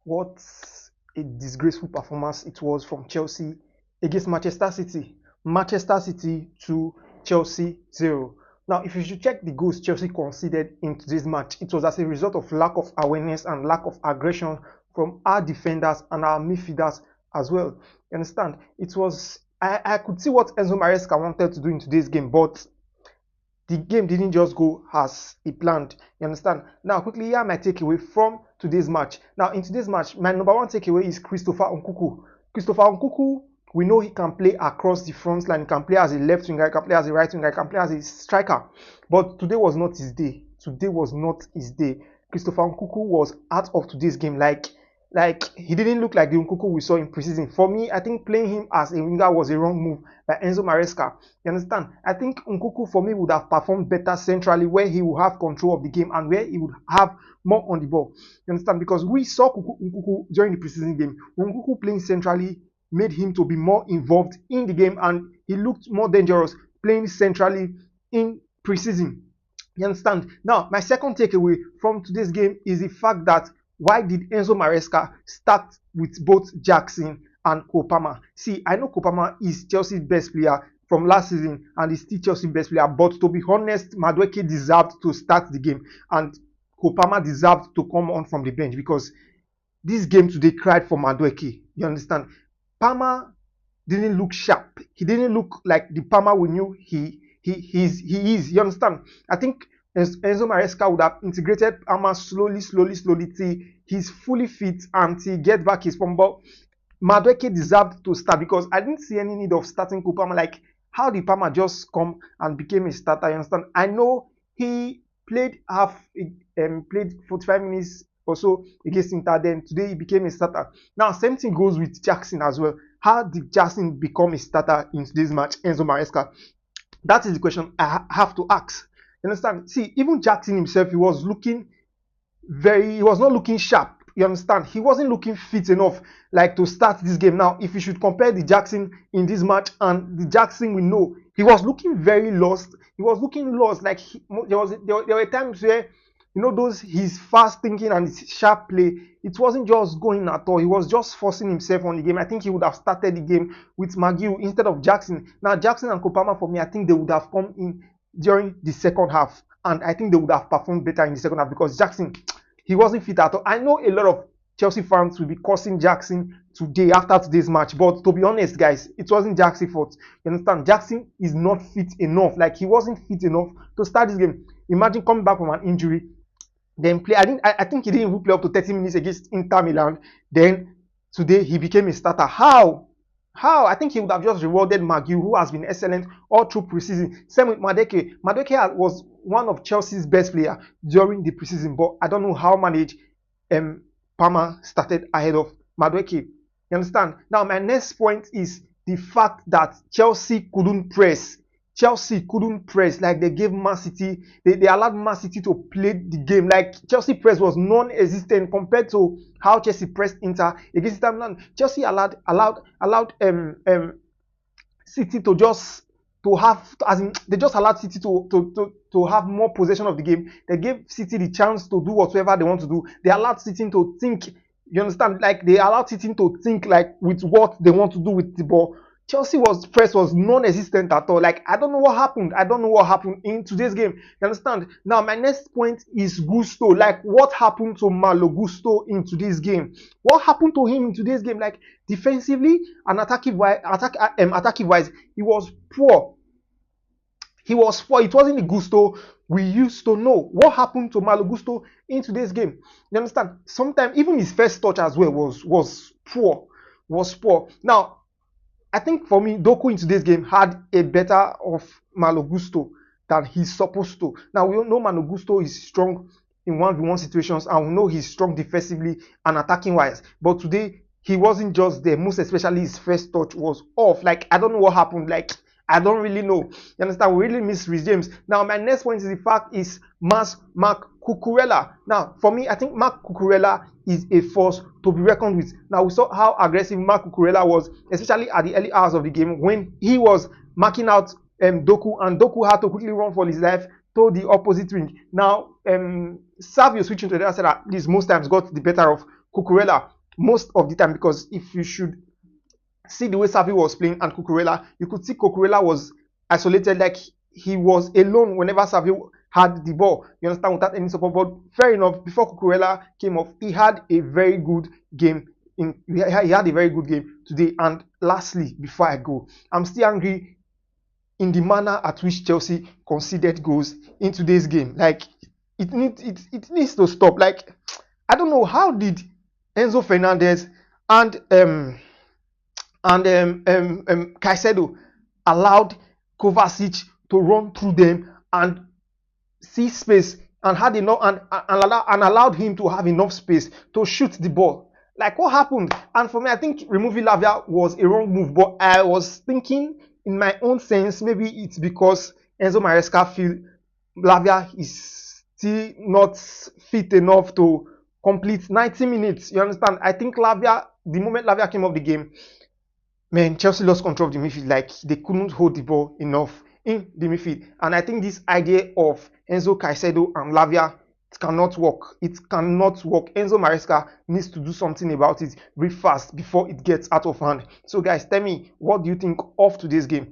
what a disgraceful performance it was from Chelsea against Manchester City. Manchester City 2, Chelsea 0. Now, if you should check the goals Chelsea conceded in today's match, it was as a result of lack of awareness and lack of aggression from our defenders and our midfielders as well. You understand? It was I could see what Enzo Maresca wanted to do in today's game, but the game didn't just go as he planned. You understand? Now, quickly, here my takeaway from today's match. Now, in today's match, my number one takeaway is Christopher Nkunku. Christopher Nkunku, we know he can play across the front line. He can play as a left winger, he can play as a right winger, he can play as a striker. But today was not his day. Today was not his day. Christopher Nkunku was out of today's game. Like he didn't look like the Nkunku we saw in preseason. For me, I think playing him as a winger was a wrong move by Enzo Maresca. You understand? I think Nkunku for me would have performed better centrally, where he would have control of the game and where he would have more on the ball. You understand? Because we saw Nkunku during the preseason game. Nkunku playing centrally made him to be more involved in the game, and he looked more dangerous playing centrally in preseason. You understand? Now, my second takeaway from today's game is the fact that why did Enzo Maresca start with both Jackson and Cole Palmer? See, I know Cole Palmer is Chelsea's best player from last season and is still Chelsea's best player, but to be honest, Madueke deserved to start the game and Cole Palmer deserved to come on from the bench, because this game today cried for Madueke. You understand? Palmer didn't look sharp. He didn't look like the Palmer we knew he is. You understand? I think Enzo Maresca would have integrated Palmer slowly till he's fully fit and he get back his form. But Madueke deserved to start, because I didn't see any need of starting Cole Palmer. Like, how did Palmer just come and became a starter? You understand? I know he played 45 minutes or so against Inter, then today he became a starter. Now, same thing goes with Jackson as well. How did Jackson become a starter in today's match, Enzo Maresca? That is the question I have to ask. You understand? See, even Jackson himself, he was not looking sharp. You understand? He wasn't looking fit enough like to start this game. Now, if you should compare the Jackson in this match and the Jackson we know, he was looking very lost. He was looking lost. Like there were times where, you know, his fast thinking and his sharp play, it wasn't just going at all. He was just forcing himself on the game. I think he would have started the game with McGill instead of Jackson. Now, Jackson and Cole Palmer, for me, I think they would have come in during the second half, and I think they would have performed better in the second half, because Jackson, he wasn't fit at all. I know a lot of Chelsea fans will be cursing Jackson today after today's match, but to be honest, guys, it wasn't Jackson's fault. You understand? Jackson is not fit enough. Like, he wasn't fit enough to start this game. Imagine coming back from an injury, then play. I think he didn't even play up to 30 minutes against Inter Milan. Then today he became a starter. How? I think he would have just rewarded McGill, who has been excellent all through preseason. Same with Madueke. Madueke was one of Chelsea's best players during the preseason, but I don't know how Palmer started ahead of Madueke. You understand? Now, my next point is the fact that Chelsea couldn't press. Like they gave Man City, they allowed Man City to play the game. Like, Chelsea press was non-existent compared to how Chelsea pressed Inter against Inter Milan. Chelsea allowed City they just allowed City to have more possession of the game. They gave City the chance to do whatever they want to do. They allowed City to think. You understand? Like, they allowed City to think like with what they want to do with the ball. Chelsea press was non-existent at all. Like, I don't know what happened in today's game. You understand? Now, my next point is Gusto. Like, what happened to Malo Gusto in today's game? What happened to him in today's game? Like, defensively and attacking wise, he was poor. It wasn't the Gusto we used to know. What happened to Malo Gusto in today's game? You understand? Sometimes even his first touch as well was poor. Now, I think for me, Doku in today's game had a better of Malo Gusto than he's supposed to. Now, we know Malo Gusto is strong in 1v1 situations, and we know he's strong defensively and attacking wise. But today, he wasn't just there. Most especially his first touch was off. Like, I don't know what happened. Like, I don't really know. You understand? We really miss Reece James. Now, my next point is the fact is Marc Cucurella. Now, for me, I think Marc Cucurella is a force to be reckoned with. Now, we saw how aggressive Marc Cucurella was, especially at the early hours of the game when he was marking out Doku, and Doku had to quickly run for his life to the opposite wing. Now, Savio switching to the other side at least most times got the better of Cucurella. most of the time, because if you should see the way Xavi was playing and Cucurella, you could see Cucurella was isolated, like he was alone whenever Xavi had the ball. You understand, without any support. But fair enough, before Cucurella came off, he had a very good game. He had a very good game today. And lastly, before I go, I'm still angry in the manner at which Chelsea conceded goals in today's game. Like it needs to stop. Like I don't know, how did Enzo Fernandez and Caicedo allowed Kovacic to run through them and see space and had enough and allowed him to have enough space to shoot the ball. Like what happened? And for me, I think removing Lavia was a wrong move. But I was thinking in my own sense, maybe it's because Enzo Maresca feel Lavia is still not fit enough to complete 90 minutes. You understand? I think Lavia, the moment Lavia came off the game, man, Chelsea lost control of the midfield. Like they couldn't hold the ball enough in the midfield. And I think this idea of Enzo, Caicedo and Lavia, it cannot work. It cannot work. Enzo Maresca needs to do something about it real fast before it gets out of hand. So guys, tell me, what do you think of today's game?